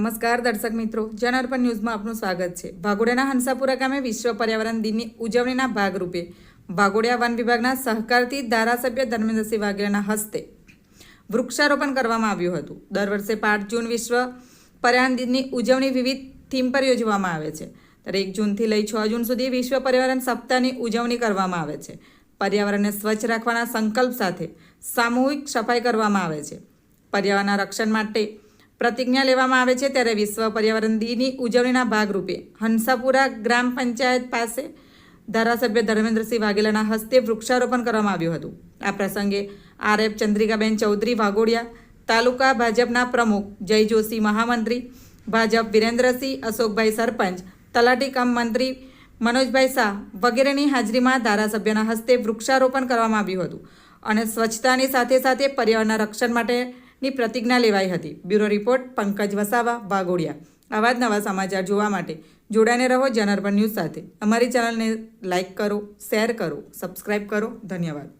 નમસ્કાર દર્શક મિત્રો, જનઅર્પણ ન્યૂઝમાં આપનું સ્વાગત છે। ભાગોડિયાના હંસાપુરા ગામે વિશ્વ પર્યાવરણ દિનની ઉજવણીના ભાગરૂપે ભાગોડિયા વન વિભાગના સહકારથી ધારાસભ્ય ધર્મેન્દ્રસિંહ વાઘેલાના હસ્તે વૃક્ષારોપણ કરવામાં આવ્યું હતું। દર વર્ષે 5 જૂન વિશ્વ પર્યાવરણ દિનની ઉજવણી વિવિધ થીમ પર યોજવામાં આવે છે। ત્યારે 1 જૂનથી લઈ 6 જૂન સુધી વિશ્વ પર્યાવરણ સપ્તાહની ઉજવણી કરવામાં આવે છે। પર્યાવરણને સ્વચ્છ રાખવાના સંકલ્પ સાથે સામૂહિક સફાઈ કરવામાં આવે છે। પર્યાવરણના રક્ષણ માટે પ્રતિજ્ઞા લેવામાં આવે છે। ત્યારે વિશ્વ પર્યાવરણ દિનની ઉજવણીના ભાગરૂપે હંસાપુરા ગ્રામ પંચાયત પાસે ધારાસભ્ય ધર્મેન્દ્રસિંહ વાઘેલાના હસ્તે વૃક્ષારોપણ કરવામાં આવ્યું હતું। આ પ્રસંગે આરએફ ચંદ્રિકાબેન ચૌધરી વાઘોડિયા, તાલુકા ભાજપના પ્રમુખ જય જોશી મહામંત્રી ભાજપ, વિરેન્દ્રસિંહ, અશોકભાઈ સરપંચ, તલાટી કમ મંત્રી મનોજભાઈ શાહ વગેરેની હાજરીમાં ધારાસભ્યના હસ્તે વૃક્ષારોપણ કરવામાં આવ્યું હતું અને સ્વચ્છતાની સાથે સાથે પર્યાવરણના રક્ષણ માટેની પ્રતિજ્ઞા લેવાઈ હતી। Bureau report Pankaj Vasava, Waghodia. આવા જ નવા સમાચાર જોવા માટે જોડાઈને રહો જનઅર્પણ ન્યૂઝ સાથે। અમારી ચેનલને લાઇક કરો, શેર કરો, સબસ્ક્રાઈબ કરો। ધન્યવાદ।